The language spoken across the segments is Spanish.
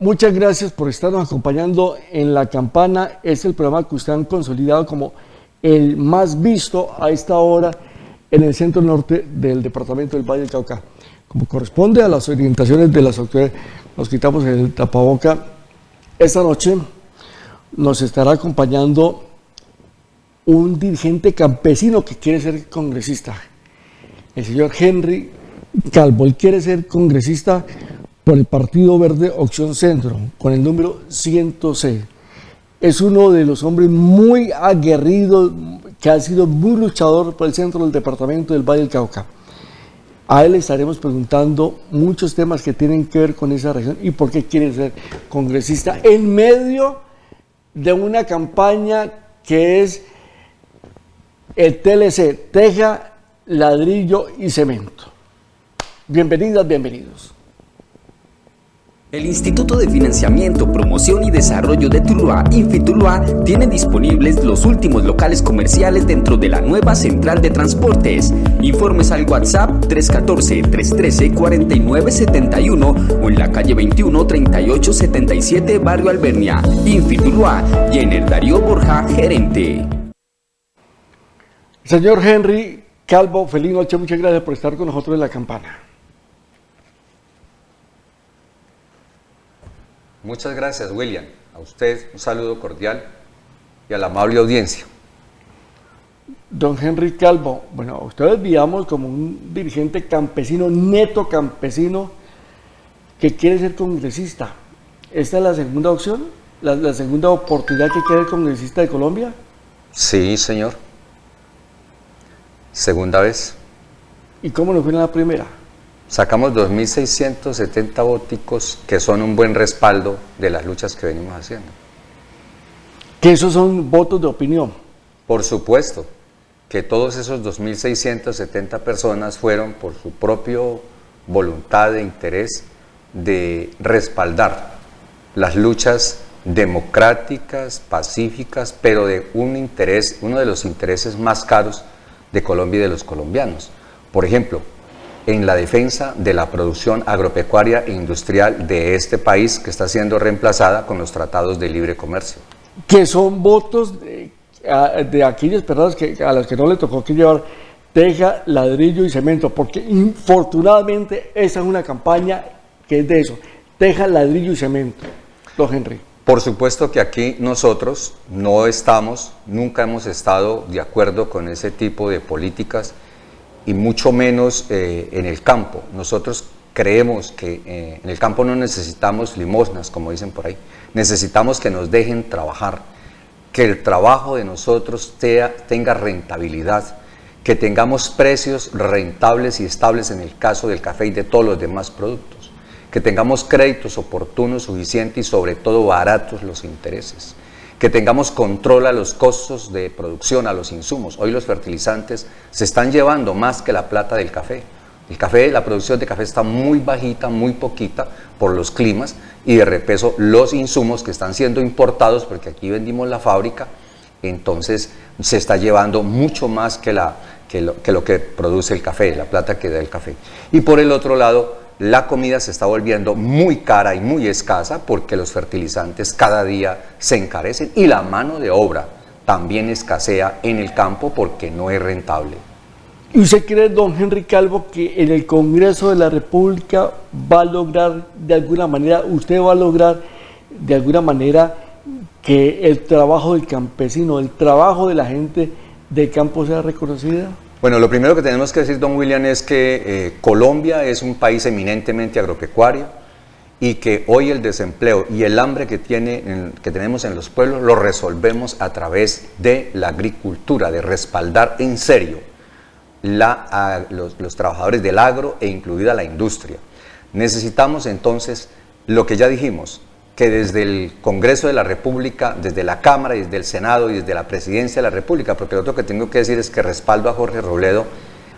Muchas gracias por estarnos acompañando en La Campana. Es el programa que ustedes han consolidado como el más visto a esta hora en el centro norte del departamento del Valle del Cauca. Como corresponde a las orientaciones de las autoridades, nos quitamos el tapaboca. Esta noche nos estará acompañando un dirigente campesino que quiere ser congresista, el señor Henry Calvo. Él quiere ser congresista por el Partido Verde Opción Centro, con el número 106. Es uno de los hombres muy aguerridos, que ha sido muy luchador por el centro del departamento del Valle del Cauca. A él le estaremos preguntando muchos temas que tienen que ver con esa región y por qué quiere ser congresista en medio de una campaña que es el TLC, teja, ladrillo y cemento. Bienvenidas, bienvenidos. El Instituto de Financiamiento, Promoción y Desarrollo de Tuluá, Infituluá, tiene disponibles los últimos locales comerciales dentro de la nueva central de transportes. Informes al WhatsApp 314-313-4971 o en la calle 21 3877, Barrio Albernia. Infituluá, Jenner Darío Borja, gerente. Señor Henry Calvo, feliz noche, muchas gracias por estar con nosotros en La Campana. Muchas gracias, William. A usted un saludo cordial y a la amable audiencia. Don Henry Calvo, bueno, ustedes veíamos como un dirigente campesino, neto campesino, que quiere ser congresista. ¿Esta es la segunda opción? ¿La segunda oportunidad que quiere ser congresista de Colombia? Sí, señor. Segunda vez. ¿Y cómo nos fue en la primera? Sacamos 2.670 votos, que son un buen respaldo de las luchas que venimos haciendo. Que esos son votos de opinión. Por supuesto, que todos esos 2.670 personas fueron por su propia voluntad e interés de respaldar las luchas democráticas, pacíficas, pero de un interés, uno de los intereses más caros de Colombia y de los colombianos. Por ejemplo, en la defensa de la producción agropecuaria e industrial de este país, que está siendo reemplazada con los tratados de libre comercio. Que son votos de aquellas personas a las que no le tocó que llevar teja, ladrillo y cemento, porque infortunadamente esa es una campaña que es de eso, teja, ladrillo y cemento. Don Henry. Por supuesto que aquí nosotros no estamos, nunca hemos estado de acuerdo con ese tipo de políticas, y mucho menos en el campo. Nosotros creemos que en el campo no necesitamos limosnas, como dicen por ahí. Necesitamos que nos dejen trabajar, que el trabajo de nosotros tenga rentabilidad, que tengamos precios rentables y estables en el caso del café y de todos los demás productos, que tengamos créditos oportunos, suficientes y sobre todo baratos los intereses, que tengamos control a los costos de producción, a los insumos. Hoy los fertilizantes se están llevando más que la plata del café. El café, la producción de café está muy bajita, muy poquita por los climas, y de repeso los insumos que están siendo importados, porque aquí vendimos la fábrica, entonces se está llevando mucho más que lo que produce el café, la plata que da el café. Y por el otro lado, la comida se está volviendo muy cara y muy escasa porque los fertilizantes cada día se encarecen y la mano de obra también escasea en el campo porque no es rentable. ¿Y usted cree, don Henry Calvo, que en el Congreso de la República va a lograr de alguna manera, usted va a lograr de alguna manera que el trabajo del campesino, el trabajo de la gente del campo sea reconocido? Bueno, lo primero que tenemos que decir, don William, es que Colombia es un país eminentemente agropecuario y que hoy el desempleo y el hambre que tenemos en los pueblos lo resolvemos a través de la agricultura, de respaldar en serio los trabajadores del agro e incluida la industria. Necesitamos entonces lo que ya dijimos, que desde el Congreso de la República, desde la Cámara y desde el Senado y desde la Presidencia de la República, porque lo otro que tengo que decir es que respaldo a Jorge Robledo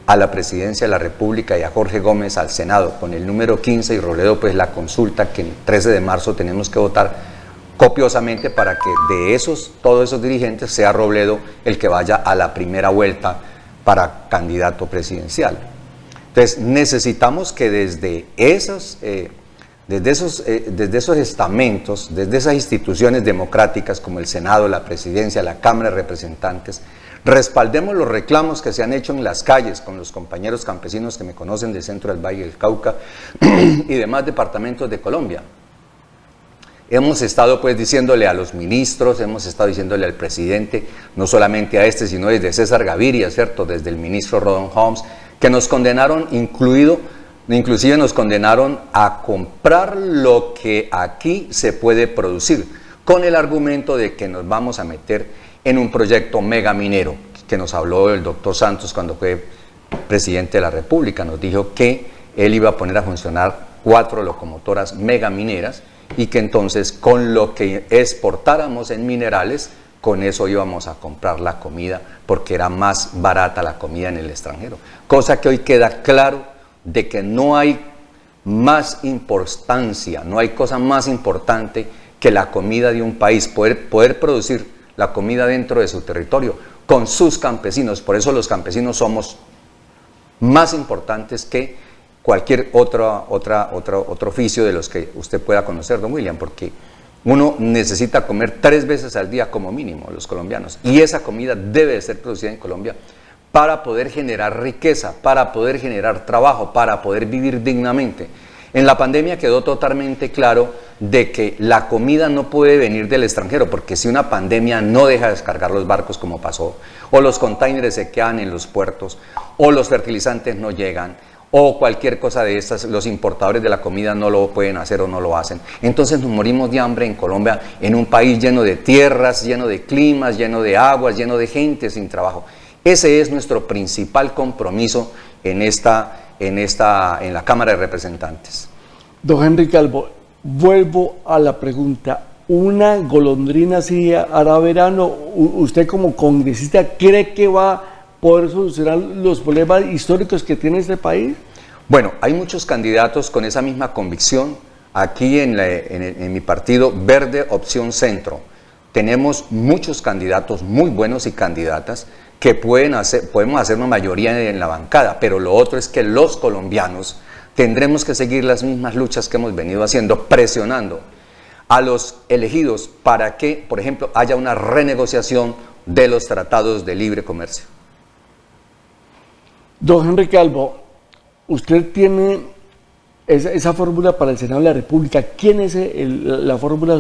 a la Presidencia de la República y a Jorge Gómez al Senado con el número 15, y Robledo pues la consulta que el 13 de marzo tenemos que votar copiosamente para que de todos esos dirigentes sea Robledo el que vaya a la primera vuelta para candidato presidencial. Entonces necesitamos que desde desde esos estamentos, desde esas instituciones democráticas como el Senado, la Presidencia, la Cámara de Representantes, respaldemos los reclamos que se han hecho en las calles con los compañeros campesinos que me conocen del centro del Valle del Cauca y demás departamentos de Colombia. Hemos estado pues diciéndole a los ministros, hemos estado diciéndole al presidente, no solamente a este, sino desde César Gaviria, ¿cierto? Desde el ministro Rodon Holmes, que nos condenaron, inclusive nos condenaron a comprar lo que aquí se puede producir, con el argumento de que nos vamos a meter en un proyecto megaminero, que nos habló el doctor Santos cuando fue presidente de la República. Nos dijo que él iba a poner a funcionar 4 locomotoras megamineras y que entonces con lo que exportáramos en minerales, con eso íbamos a comprar la comida porque era más barata la comida en el extranjero. Cosa que hoy queda claro de que no hay más importancia, no hay cosa más importante que la comida de un país, poder producir la comida dentro de su territorio con sus campesinos. Por eso los campesinos somos más importantes que cualquier otro oficio de los que usted pueda conocer, don William, porque uno necesita comer 3 veces al día como mínimo, los colombianos, y esa comida debe de ser producida en Colombia para poder generar riqueza, para poder generar trabajo, para poder vivir dignamente. En la pandemia quedó totalmente claro de que la comida no puede venir del extranjero, porque si una pandemia no deja de descargar los barcos como pasó, o los containers se quedan en los puertos, o los fertilizantes no llegan, o cualquier cosa de estas, los importadores de la comida no lo pueden hacer o no lo hacen. Entonces nos morimos de hambre en Colombia, en un país lleno de tierras, lleno de climas, lleno de aguas, lleno de gente sin trabajo. Ese es nuestro principal compromiso en la Cámara de Representantes. Don Henry Calvo, vuelvo a la pregunta. ¿Una golondrina así hará verano? ¿Usted como congresista cree que va a poder solucionar los problemas históricos que tiene este país? Bueno, hay muchos candidatos con esa misma convicción. Aquí en mi partido Verde Opción Centro tenemos muchos candidatos muy buenos y candidatas que podemos hacer una mayoría en la bancada, pero lo otro es que los colombianos tendremos que seguir las mismas luchas que hemos venido haciendo, presionando a los elegidos para que, por ejemplo, haya una renegociación de los tratados de libre comercio. Don Henry Calvo, usted tiene esa fórmula para el Senado de la República. ¿Quién es la fórmula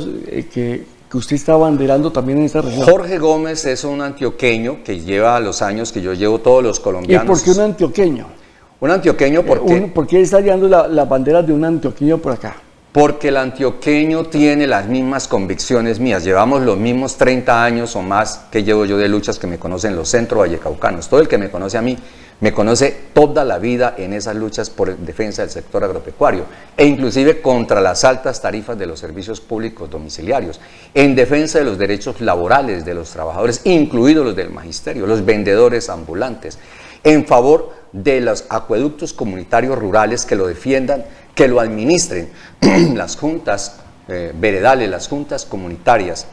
que usted está abanderando también en esta región? Jorge Gómez es un antioqueño que lleva los años que yo llevo, todos los colombianos. ¿Y por qué un antioqueño? Un antioqueño porque... ¿Por qué está llevando la bandera de un antioqueño por acá? Porque el antioqueño tiene las mismas convicciones mías. Llevamos los mismos 30 años o más que llevo yo de luchas que me conocen los centro-vallecaucanos. Todo el que me conoce a mí, me conoce toda la vida en esas luchas por defensa del sector agropecuario e inclusive contra las altas tarifas de los servicios públicos domiciliarios, en defensa de los derechos laborales de los trabajadores, incluidos los del magisterio, los vendedores ambulantes, en favor de los acueductos comunitarios rurales que lo defiendan, que lo administren las juntas veredales, las juntas comunitarias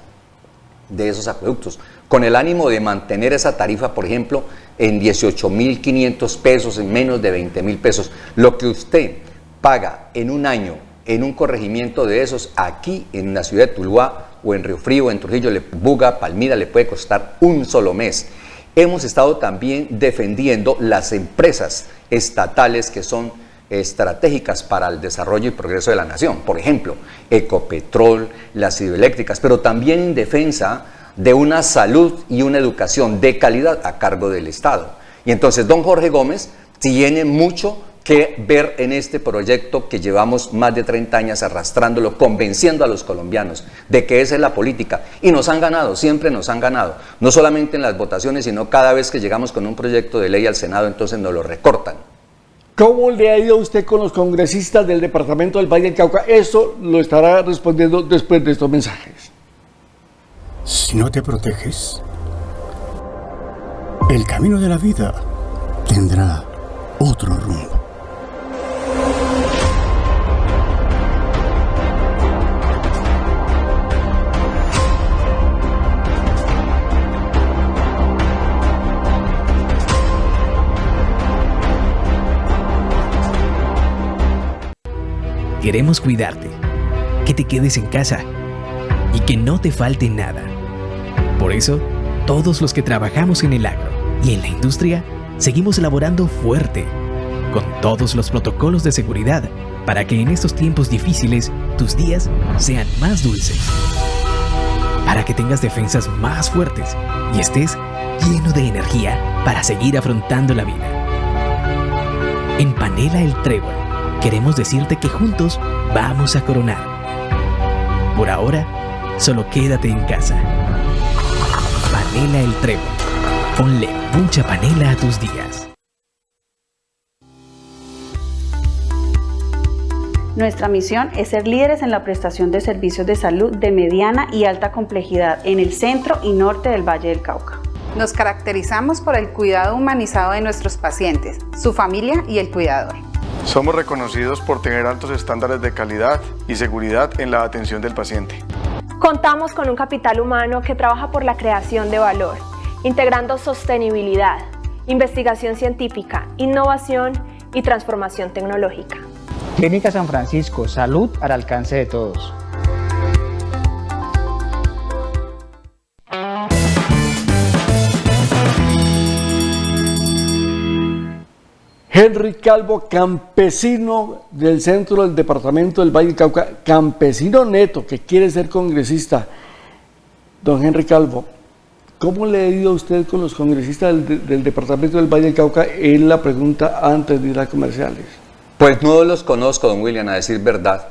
de esos acueductos, con el ánimo de mantener esa tarifa, por ejemplo, en 18.500 pesos, en menos de 20.000 pesos. Lo que usted paga en un año en un corregimiento de esos, aquí en la ciudad de Tuluá, o en Río Frío, en Trujillo, Buga, Palmira, le puede costar un solo mes. Hemos estado también defendiendo las empresas estatales que son estratégicas para el desarrollo y progreso de la nación. Por ejemplo, Ecopetrol, las hidroeléctricas, pero también en defensa de una salud y una educación de calidad a cargo del Estado. Y entonces don Jorge Gómez tiene mucho que ver en este proyecto que llevamos más de 30 años arrastrándolo, convenciendo a los colombianos de que esa es la política. Y nos han ganado, siempre nos han ganado. No solamente en las votaciones, sino cada vez que llegamos con un proyecto de ley al Senado, entonces nos lo recortan. ¿Cómo le ha ido a usted con los congresistas del departamento del Valle del Cauca? Eso lo estará respondiendo después de estos mensajes. Si no te proteges, el camino de la vida tendrá otro rumbo. queremos cuidarte, que te quedes en casa y que no te falte nada. Por eso, todos los que trabajamos en el agro y en la industria, seguimos laborando fuerte, con todos los protocolos de seguridad, para que en estos tiempos difíciles tus días sean más dulces. Para que tengas defensas más fuertes y estés lleno de energía para seguir afrontando la vida. En Panela El Trébol, queremos decirte que juntos vamos a coronar. Por ahora, solo quédate en casa. Panela El Trébol. Ponle mucha panela a tus días. Nuestra misión es ser líderes en la prestación de servicios de salud de mediana y alta complejidad en el centro y norte del Valle del Cauca. Nos caracterizamos por el cuidado humanizado de nuestros pacientes, su familia y el cuidador. Somos reconocidos por tener altos estándares de calidad y seguridad en la atención del paciente. Contamos con un capital humano que trabaja por la creación de valor, integrando sostenibilidad, investigación científica, innovación y transformación tecnológica. Clínica San Francisco, salud al alcance de todos. Henry Calvo, campesino del centro del departamento del Valle del Cauca, campesino neto que quiere ser congresista. Don Henry Calvo, ¿cómo le ha ido a usted con los congresistas del departamento del Valle del Cauca? Es la pregunta antes de ir a comerciales. Pues no los conozco, don William, a decir verdad.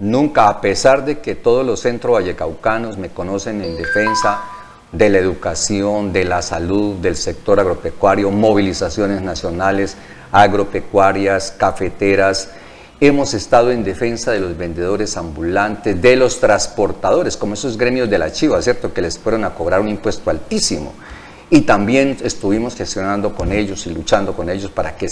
Nunca, a pesar de que todos los centros vallecaucanos me conocen en defensa de la educación, de la salud, del sector agropecuario, movilizaciones nacionales, agropecuarias, cafeteras. Hemos estado en defensa de los vendedores ambulantes, de los transportadores, como esos gremios de la chiva, ¿cierto?, que les fueron a cobrar un impuesto altísimo. Y también estuvimos gestionando con ellos y luchando con ellos para que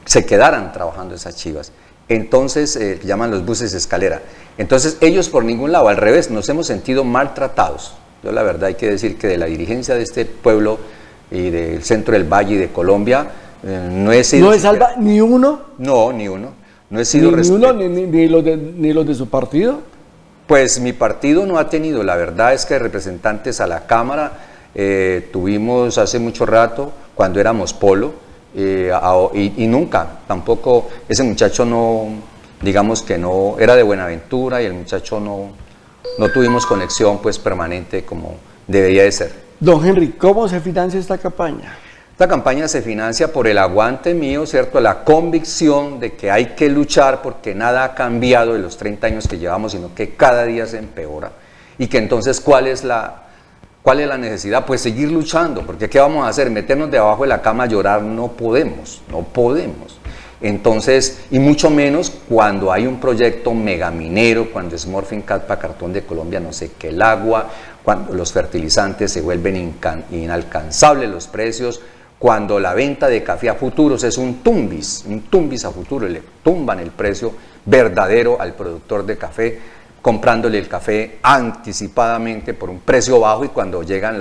se quedaran trabajando esas chivas. Entonces, llaman los buses escalera. Entonces, ellos por ningún lado, al revés, nos hemos sentido maltratados. Yo la verdad hay que decir que de la dirigencia de este pueblo y del centro del Valle y de Colombia, no he sido... ¿No es salva ni uno? No, ni uno. No he sido ni uno, ni los de su partido. Pues mi partido no ha tenido, la verdad es que representantes a la Cámara tuvimos hace mucho rato, cuando éramos polo, y nunca, tampoco, ese muchacho no, digamos que no, era de Buenaventura y el muchacho no tuvimos conexión pues permanente como debería de ser. Don Henry, ¿cómo se financia esta campaña? Esta campaña se financia por el aguante mío, ¿cierto? La convicción de que hay que luchar porque nada ha cambiado de los 30 años que llevamos, sino que cada día se empeora. Y que entonces, ¿cuál es la necesidad? Pues seguir luchando, porque ¿qué vamos a hacer? ¿Meternos debajo de la cama a llorar? No podemos. Entonces, y mucho menos cuando hay un proyecto megaminero, cuando Smurfing Catpa Cartón de Colombia no seque el agua, cuando los fertilizantes se vuelven inalcanzables los precios, cuando la venta de café a futuros es un tumbis a futuro, le tumban el precio verdadero al productor de café, comprándole el café anticipadamente por un precio bajo, y cuando llegan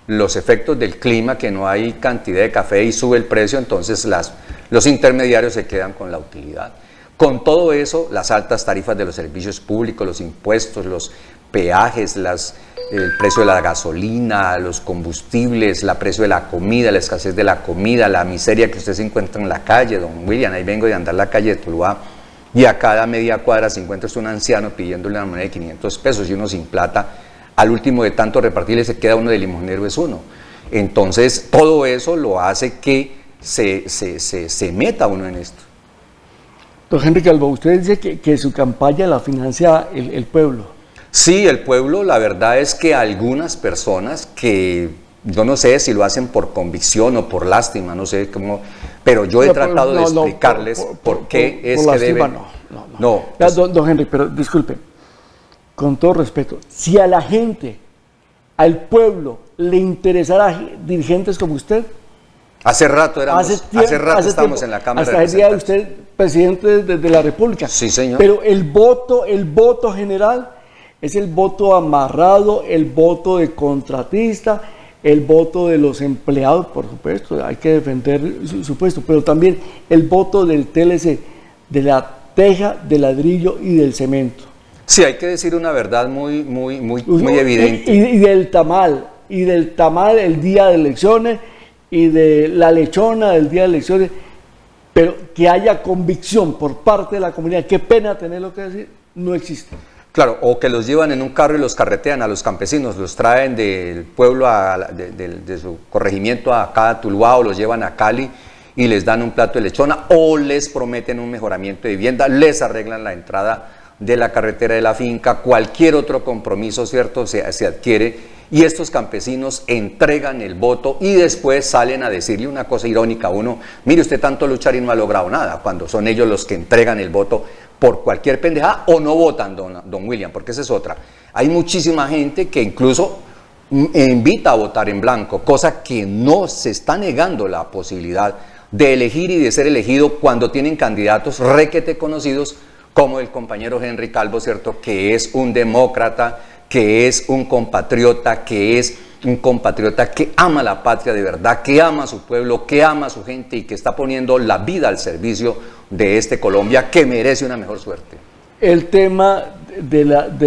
los efectos del clima, que no hay cantidad de café y sube el precio, entonces los intermediarios se quedan con la utilidad. Con todo eso, las altas tarifas de los servicios públicos, los impuestos, los peajes, el precio de la gasolina, los combustibles, el precio de la comida, la escasez de la comida, la miseria que usted se encuentra en la calle, don William, ahí vengo de andar la calle de Tuluá, y a cada media cuadra se encuentra un anciano pidiéndole una moneda de 500 pesos y uno sin plata. Al último de tanto repartirle se queda uno de limonero, es uno. Entonces, todo eso lo hace que se meta uno en esto. Don Henry Calvo, usted dice que su campaña la financia el pueblo. Sí, el pueblo, la verdad es que algunas personas que yo no sé si lo hacen por convicción o por lástima, no sé cómo, pero yo he tratado de explicarles por qué es que deben... No. Don Henry, pero disculpe, con todo respeto, si a la gente, al pueblo, le interesara dirigentes como usted... Hace rato estamos en la Cámara de Representantes. Hasta el día de usted, presidente de la República. Sí, señor. Pero el voto general es el voto amarrado, el voto de contratista, el voto de los empleados, por supuesto, hay que defender su puesto, pero también el voto del TLC, de la teja de ladrillo y del cemento. Sí, hay que decir una verdad muy evidente. Y del tamal el día de elecciones, y de la lechona del día de elecciones, pero que haya convicción por parte de la comunidad, qué pena tenerlo que decir, no existe. Claro, o que los llevan en un carro y los carretean a los campesinos, los traen del pueblo, de su corregimiento acá a Tuluá, o los llevan a Cali y les dan un plato de lechona, o les prometen un mejoramiento de vivienda, les arreglan la entrada de la carretera de la finca, cualquier otro compromiso, ¿cierto?, se adquiere, y estos campesinos entregan el voto y después salen a decirle una cosa irónica a uno: mire, usted tanto luchar y no ha logrado nada, cuando son ellos los que entregan el voto por cualquier pendejada, o no votan, don William, porque esa es otra. Hay muchísima gente que incluso invita a votar en blanco, cosa que no se está negando la posibilidad de elegir y de ser elegido cuando tienen candidatos requete conocidos, como el compañero Henry Calvo, ¿cierto?, que es un demócrata, que es un compatriota, que ama la patria de verdad, que ama a su pueblo, que ama a su gente y que está poniendo la vida al servicio de este Colombia, que merece una mejor suerte. El tema de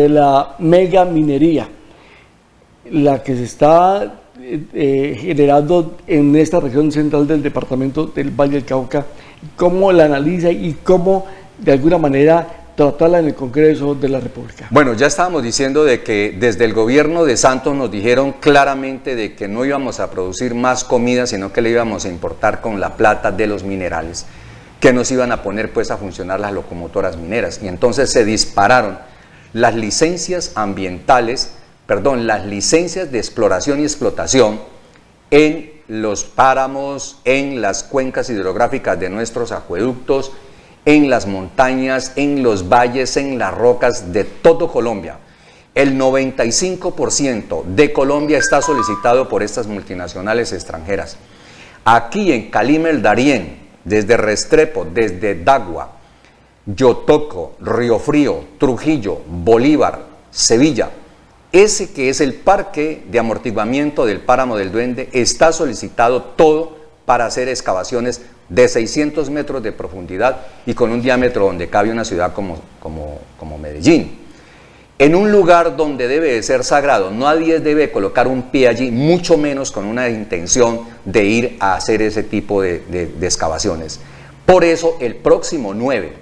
la mega minería, la que se está generando en esta región central del departamento del Valle del Cauca, cómo la analiza y cómo de alguna manera tratarla en el Congreso de la República. Bueno, ya estábamos diciendo de que desde el gobierno de Santos nos dijeron claramente de que no íbamos a producir más comida, sino que le íbamos a importar con la plata de los minerales, que nos iban a poner pues a funcionar las locomotoras mineras, y entonces se dispararon las licencias ambientales, las licencias de exploración y explotación en los páramos, en las cuencas hidrográficas de nuestros acueductos, en las montañas, en los valles, en las rocas de todo Colombia. El 95% de Colombia está solicitado por estas multinacionales extranjeras. Aquí en Calima el Darién, desde Restrepo, desde Dagua, Yotoco, Río Frío, Trujillo, Bolívar, Sevilla, ese que es el parque de amortiguamiento del Páramo del Duende, está solicitado todo para hacer excavaciones de 600 metros de profundidad y con un diámetro donde cabe una ciudad como Medellín. En un lugar donde debe de ser sagrado, nadie debe colocar un pie allí, mucho menos con una intención de ir a hacer ese tipo de excavaciones. Por eso el próximo 9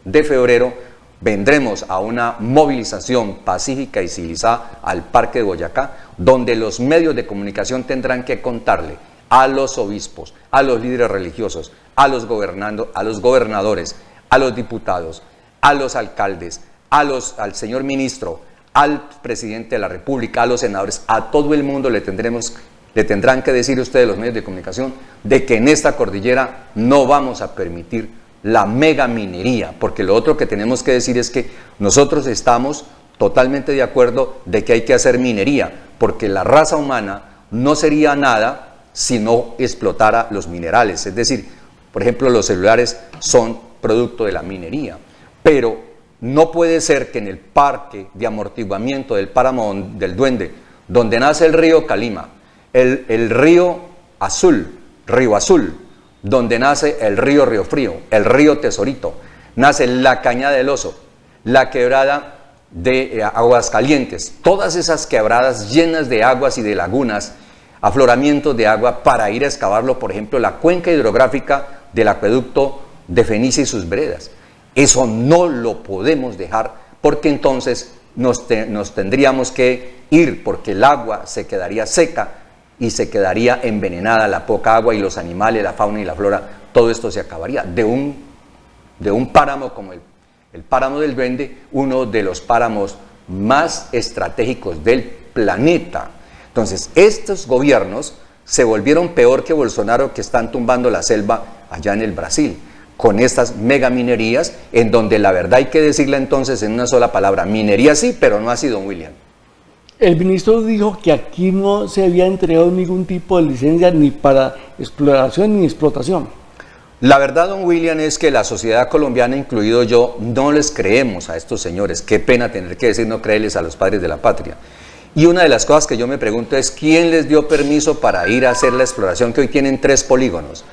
de febrero vendremos a una movilización pacífica y civilizada al Parque de Boyacá, donde los medios de comunicación tendrán que contarle a los obispos, a los líderes religiosos, a los gobernadores, a los diputados, a los alcaldes, al señor ministro, al presidente de la República, a los senadores, a todo el mundo le tendrán que decir ustedes, los medios de comunicación, de que en esta cordillera no vamos a permitir la mega minería, porque lo otro que tenemos que decir es que nosotros estamos totalmente de acuerdo de que hay que hacer minería, porque la raza humana no sería nada si no explotara los minerales. Es decir, por ejemplo, los celulares son producto de la minería, pero no puede ser que en el parque de amortiguamiento del Páramo del Duende, donde nace el río Calima, el río Azul, donde nace el río Río Frío, el río Tesorito, nace la Cañada del Oso, la quebrada de Aguascalientes, todas esas quebradas llenas de aguas y de lagunas, afloramientos de agua para ir a excavarlo, por ejemplo, la cuenca hidrográfica del acueducto de Fenicia y sus veredas. Eso no lo podemos dejar, porque entonces nos tendríamos que ir, porque el agua se quedaría seca y se quedaría envenenada, la poca agua, y los animales, la fauna y la flora, todo esto se acabaría. De un páramo como el Páramo del Duende, uno de los páramos más estratégicos del planeta. Entonces, estos gobiernos se volvieron peor que Bolsonaro, que están tumbando la selva allá en el Brasil, con estas megaminerías, en donde la verdad hay que decirla entonces en una sola palabra: minería sí, pero no así, don William. El ministro dijo que aquí no se había entregado ningún tipo de licencia ni para exploración ni explotación. La verdad, don William, es que la sociedad colombiana, incluido yo, no les creemos a estos señores. Qué pena tener que decir no creerles a los padres de la patria. Y una de las cosas que yo me pregunto es: ¿quién les dio permiso para ir a hacer la exploración? Que hoy tienen 3 polígonos.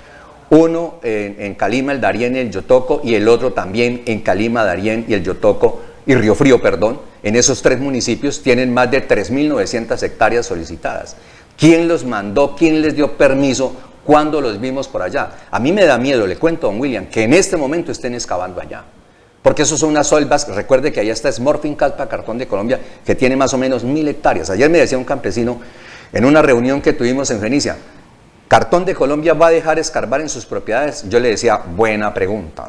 uno en Calima, el Darién y el Yotoco, y el otro también en Calima, Darién y el Yotoco, y Río Frío, perdón. En esos 3 municipios tienen más de 3.900 hectáreas solicitadas. ¿Quién los mandó? ¿Quién les dio permiso? ¿Cuándo los vimos por allá? A mí me da miedo, le cuento a don William, que en este momento estén excavando allá. Porque eso son unas selvas, recuerde que allá está Smurfit-Kappa, Cartón de Colombia, que tiene más o menos 1.000 hectáreas. Ayer me decía un campesino en una reunión que tuvimos en Fenicia, ¿Cartón de Colombia va a dejar escarbar en sus propiedades? Yo le decía, buena pregunta,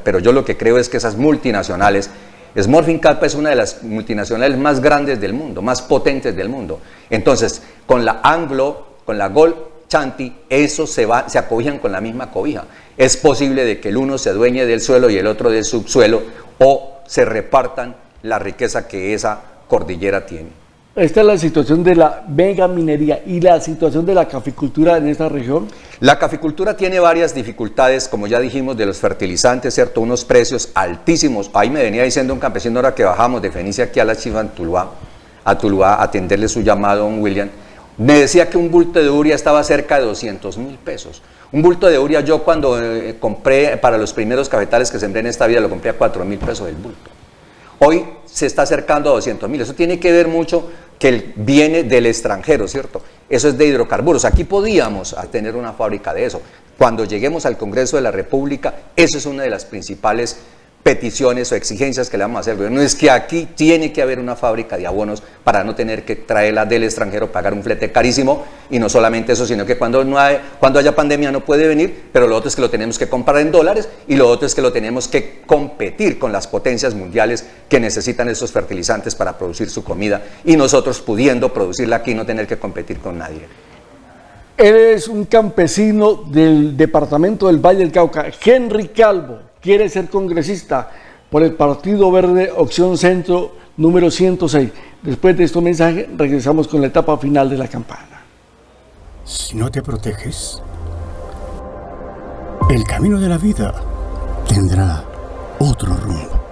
pero yo lo que creo es que esas multinacionales, Smurfit-Kappa es una de las multinacionales más grandes del mundo, más potentes del mundo. Entonces, con la Anglo, con la Gold Chanti, eso se acobijan con la misma cobija. Es posible de que el uno se adueñe del suelo y el otro del subsuelo, o se repartan la riqueza que esa cordillera tiene. Esta es la situación de la megaminería y la situación de la caficultura en esta región. La caficultura tiene varias dificultades, como ya dijimos, de los fertilizantes, ¿cierto? Unos precios altísimos. Ahí me venía diciendo un campesino ahora que bajamos de Fenicia aquí a la Chiva, a Tuluá, a atenderle su llamado a don William. Me decía que un bulto de uria estaba cerca de 200.000 pesos. Un bulto de uria, yo cuando compré para los primeros cafetales que sembré en esta vida, lo compré a 4.000 pesos el bulto. Hoy se está acercando a 200.000. Eso tiene que ver mucho que viene del extranjero, ¿cierto? Eso es de hidrocarburos. Aquí podíamos tener una fábrica de eso. Cuando lleguemos al Congreso de la República, eso es una de las principales peticiones o exigencias que le vamos a hacer al gobierno, es que aquí tiene que haber una fábrica de abonos para no tener que traerla del extranjero, pagar un flete carísimo, y no solamente eso, sino que cuando haya pandemia no puede venir, pero lo otro es que lo tenemos que comprar en dólares, y lo otro es que lo tenemos que competir con las potencias mundiales que necesitan esos fertilizantes para producir su comida, y nosotros pudiendo producirla aquí no tener que competir con nadie. Eres un campesino del departamento del Valle del Cauca. Henry Calvo quiere ser congresista por el Partido Verde Opción Centro número 106. Después de este mensaje regresamos con la etapa final de la campaña. Si no te proteges, el camino de la vida tendrá otro rumbo.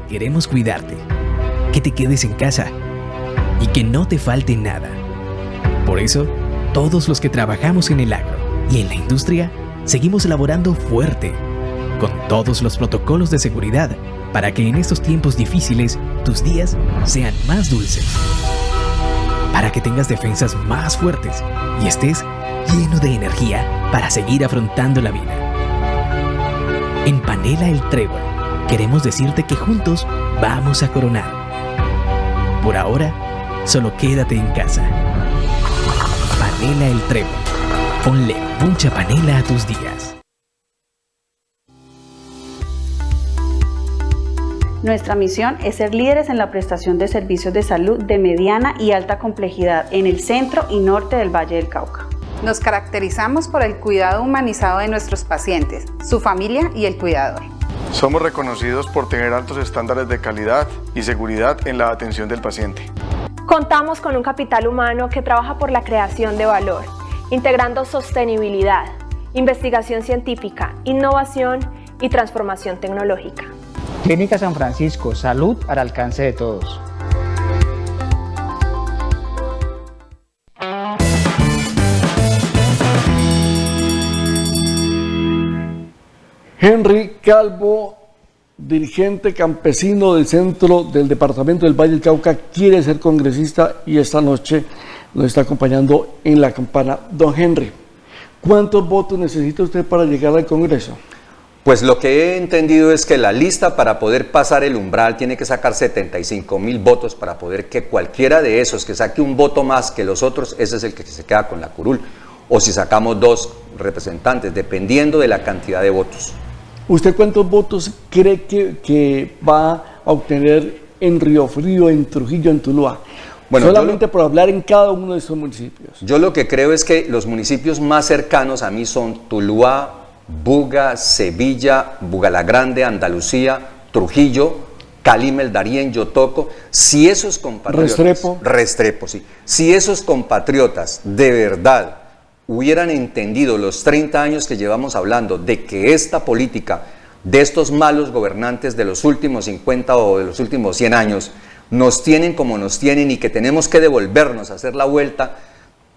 Queremos cuidarte, que te quedes en casa y que no te falte nada. Por eso, todos los que trabajamos en el agro y en la industria, seguimos elaborando fuerte, con todos los protocolos de seguridad, para que en estos tiempos difíciles tus días sean más dulces. Para que tengas defensas más fuertes y estés lleno de energía para seguir afrontando la vida. En Panela El Trébol, queremos decirte que juntos vamos a coronar. Por ahora, solo quédate en casa. Panela El Trébol. Ponle mucha panela a tus días. Nuestra misión es ser líderes en la prestación de servicios de salud de mediana y alta complejidad en el centro y norte del Valle del Cauca. Nos caracterizamos por el cuidado humanizado de nuestros pacientes, su familia y el cuidador. Somos reconocidos por tener altos estándares de calidad y seguridad en la atención del paciente. Contamos con un capital humano que trabaja por la creación de valor, integrando sostenibilidad, investigación científica, innovación y transformación tecnológica. Clínica San Francisco, salud al alcance de todos. Henry Calvo, dirigente campesino del centro del departamento del Valle del Cauca, quiere ser congresista y esta noche nos está acompañando en la campana. Don Henry, ¿cuántos votos necesita usted para llegar al Congreso? Pues lo que he entendido es que la lista para poder pasar el umbral tiene que sacar 75.000 votos para poder que cualquiera de esos que saque un voto más que los otros, ese es el que se queda con la curul. O si sacamos 2 representantes, dependiendo de la cantidad de votos. ¿Usted cuántos votos cree que va a obtener en Río Frío, en Trujillo, en Tuluá? Bueno, solamente por hablar en cada uno de estos municipios. Yo lo que creo es que los municipios más cercanos a mí son Tuluá, Buga, Sevilla, Bugalagrande, Andalucía, Trujillo, Calima, El Darién, Yotoco. Si esos compatriotas... Restrepo. Restrepo, sí. Si esos compatriotas de verdad hubieran entendido los 30 años que llevamos hablando de que esta política de estos malos gobernantes de los últimos 50 o de los últimos 100 años nos tienen como nos tienen y que tenemos que devolvernos a hacer la vuelta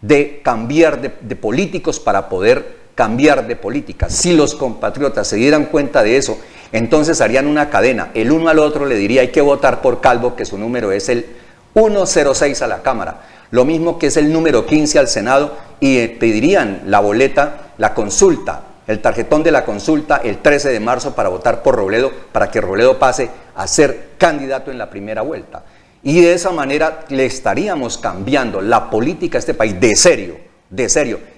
de cambiar de políticos para poder cambiar de política. Si los compatriotas se dieran cuenta de eso, entonces harían una cadena. El uno al otro le diría: hay que votar por Calvo, que su número es el 106 a la Cámara, lo mismo que es el número 15 al Senado, y pedirían la boleta, la consulta, el tarjetón de la consulta el 13 de marzo para votar por Robledo, para que Robledo pase a ser candidato en la primera vuelta. Y de esa manera le estaríamos cambiando la política a este país de serio.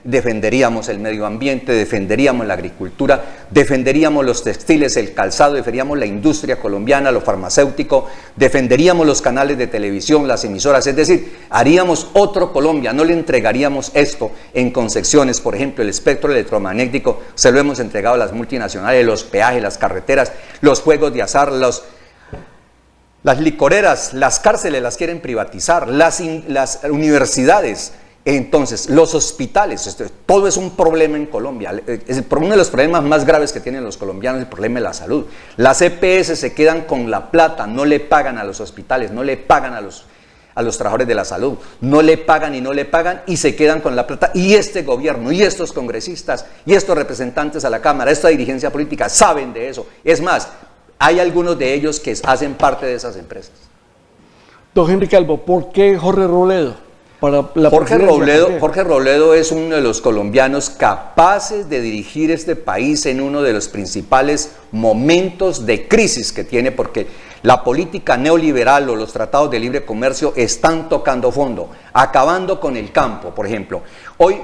Defenderíamos el medio ambiente, defenderíamos la agricultura, defenderíamos los textiles, el calzado, defenderíamos la industria colombiana, lo farmacéutico, defenderíamos los canales de televisión, las emisoras, es decir, haríamos otro Colombia, no le entregaríamos esto en concesiones. Por ejemplo, el espectro electromagnético se lo hemos entregado a las multinacionales, los peajes, las carreteras, los juegos de azar, las licoreras, las cárceles las quieren privatizar, las universidades. Entonces, los hospitales, todo es un problema en Colombia. Uno de los problemas más graves que tienen los colombianos es el problema de la salud. Las EPS se quedan con la plata, no le pagan a los hospitales, no le pagan a los trabajadores de la salud, no le pagan y se quedan con la plata. Y este gobierno, y estos congresistas, y estos representantes a la Cámara, esta dirigencia política saben de eso. Es más, hay algunos de ellos que hacen parte de esas empresas. Don Henry Calvo, ¿por qué Jorge Robledo? Jorge Robledo es uno de los colombianos capaces de dirigir este país en uno de los principales momentos de crisis que tiene, porque la política neoliberal o los tratados de libre comercio están tocando fondo, acabando con el campo. Por ejemplo, hoy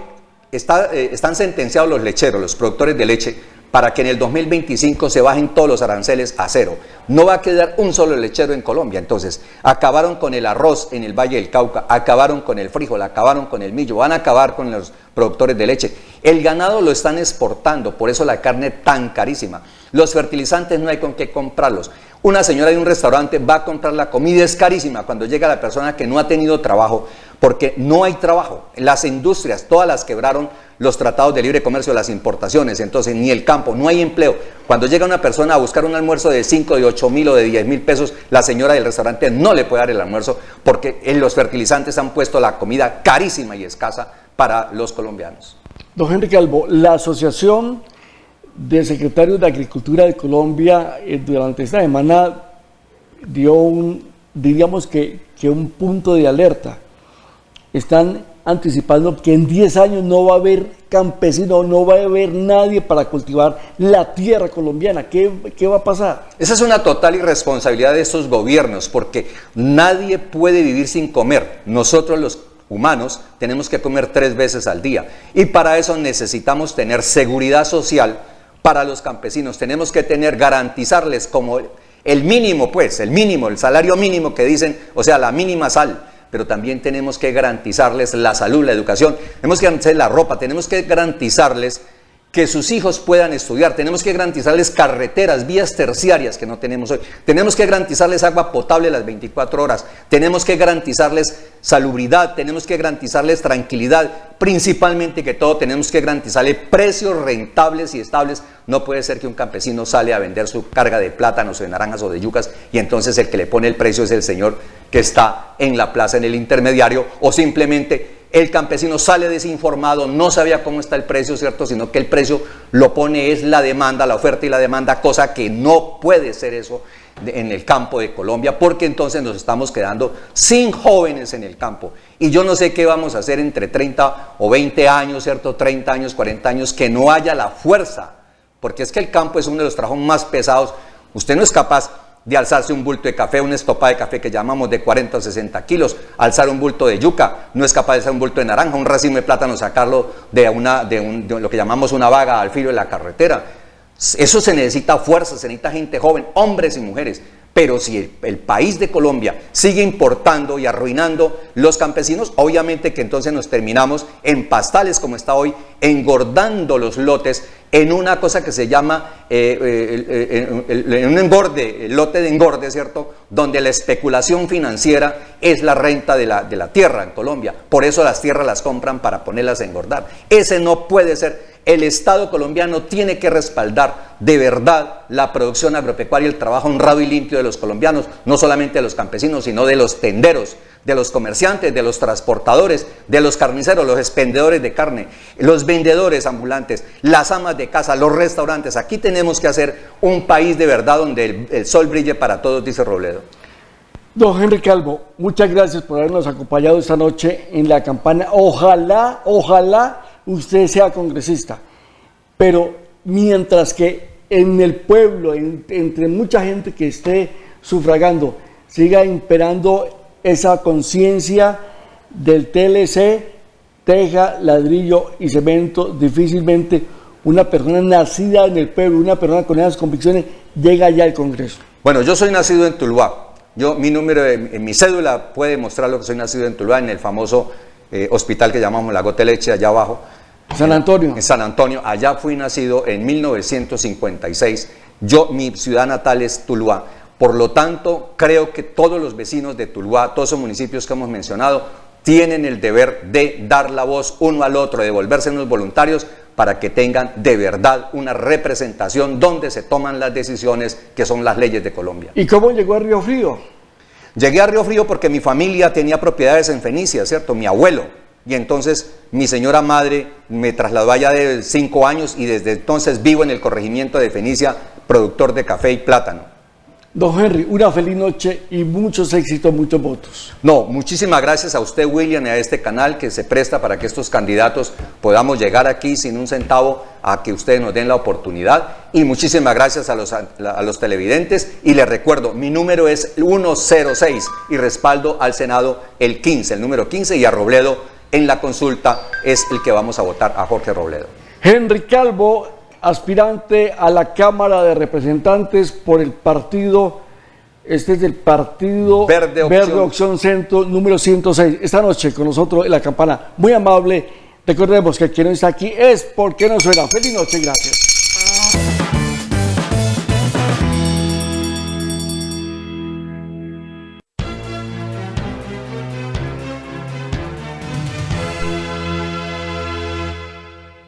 están sentenciados los lecheros, los productores de leche, para que en el 2025 se bajen todos los aranceles a cero. No va a quedar un solo lechero en Colombia. Entonces, acabaron con el arroz en el Valle del Cauca, acabaron con el frijol, acabaron con el millo, van a acabar con los productores de leche. El ganado lo están exportando, por eso la carne tan carísima. Los fertilizantes no hay con qué comprarlos. Una señora de un restaurante va a comprar la comida, es carísima cuando llega la persona que no ha tenido trabajo, porque no hay trabajo. Las industrias, todas las quebraron, los tratados de libre comercio, las importaciones, entonces ni el campo, no hay empleo. Cuando llega una persona a buscar un almuerzo de 5, de 8 mil o de 10 mil pesos, la señora del restaurante no le puede dar el almuerzo porque los fertilizantes han puesto la comida carísima y escasa para los colombianos. Don Henry Calvo, la Asociación de Secretarios de Agricultura de Colombia durante esta semana dio diríamos que un punto de alerta. Están anticipando que en 10 años no va a haber campesinos, no va a haber nadie para cultivar la tierra colombiana. ¿Qué va a pasar? Esa es una total irresponsabilidad de estos gobiernos, porque nadie puede vivir sin comer. Nosotros los humanos tenemos que comer 3 veces al día, y para eso necesitamos tener seguridad social para los campesinos. Tenemos que garantizarles como el mínimo, el salario mínimo que dicen, o sea, la mínima sal. Pero también tenemos que garantizarles la salud, la educación, tenemos que garantizarles la ropa, tenemos que garantizarles que sus hijos puedan estudiar, tenemos que garantizarles carreteras, vías terciarias que no tenemos hoy, tenemos que garantizarles agua potable las 24 horas, tenemos que garantizarles salubridad, tenemos que garantizarles tranquilidad, principalmente que todo tenemos que garantizarles precios rentables y estables. No puede ser que un campesino sale a vender su carga de plátanos o de naranjas o de yucas y entonces el que le pone el precio es el señor que está en la plaza, en el intermediario, o simplemente el campesino sale desinformado, no sabía cómo está el precio, ¿cierto? Sino que el precio lo pone es la demanda, la oferta y la demanda, cosa que no puede ser eso en el campo de Colombia, porque entonces nos estamos quedando sin jóvenes en el campo. Y yo no sé qué vamos a hacer entre 30 o 20 años, ¿cierto? 30 años, 40 años, que no haya la fuerza, porque es que el campo es uno de los trabajos más pesados. Usted no es capaz de alzarse un bulto de café, una estopa de café que llamamos de 40 o 60 kilos, alzar un bulto de yuca, no es capaz de alzar un bulto de naranja, un racimo de plátano, sacarlo de lo que llamamos una vaga al filo de la carretera. Eso se necesita fuerza, se necesita gente joven, hombres y mujeres. Pero si el país de Colombia sigue importando y arruinando los campesinos, obviamente que entonces nos terminamos en pastales como está hoy, engordando los lotes en una cosa que se llama en un engorde, el lote de engorde, ¿cierto?, donde la especulación financiera es la renta de la tierra en Colombia. Por eso las tierras las compran para ponerlas a engordar. Ese no puede ser. El Estado colombiano tiene que respaldar de verdad la producción agropecuaria y el trabajo honrado y limpio de los colombianos, no solamente de los campesinos, sino de los tenderos, de los comerciantes, de los transportadores, de los carniceros, los expendedores de carne, los vendedores ambulantes, las amas de casa, los restaurantes. Aquí tenemos que hacer un país de verdad donde el sol brille para todos, dice Robledo. Don Henry Calvo, muchas gracias por habernos acompañado esta noche en la campana. Ojalá usted sea congresista, pero mientras que en el pueblo, entre mucha gente que esté sufragando, siga imperando esa conciencia del TLC, teja, ladrillo y cemento, difícilmente una persona nacida en el pueblo, una persona con esas convicciones, llega allá al Congreso. Bueno, yo soy nacido en Tuluá. Mi número en mi cédula puede mostrar lo que soy nacido en Tuluá, en el famoso hospital que llamamos La Gota de Leche, allá abajo. San Antonio. En San Antonio, allá fui nacido en 1956. Mi ciudad natal es Tuluá. Por lo tanto, creo que todos los vecinos de Tuluá, todos esos municipios que hemos mencionado, tienen el deber de dar la voz uno al otro, de volverse unos voluntarios para que tengan de verdad una representación donde se toman las decisiones que son las leyes de Colombia. ¿Y cómo llegó a Río Frío? Llegué a Río Frío porque mi familia tenía propiedades en Fenicia, ¿cierto? Mi abuelo. Y entonces mi señora madre me trasladó allá de 5 años y desde entonces vivo en el corregimiento de Fenicia, productor de café y plátano. Don Henry, una feliz noche y muchos éxitos, muchos votos. No, muchísimas gracias a usted, William, y a este canal que se presta para que estos candidatos podamos llegar aquí sin un centavo, a que ustedes nos den la oportunidad. Y muchísimas gracias a los televidentes. Y les recuerdo, mi número es 106 y respaldo al Senado el 15, el número 15, y a Robledo en la consulta es el que vamos a votar, a Jorge Robledo. Henry Calvo, aspirante a la Cámara de Representantes por el partido, este es el Partido Verde Opción Centro, número 106. Esta noche con nosotros en la campana, muy amable. Recordemos que quien no está aquí es porque no suena. Feliz noche, gracias.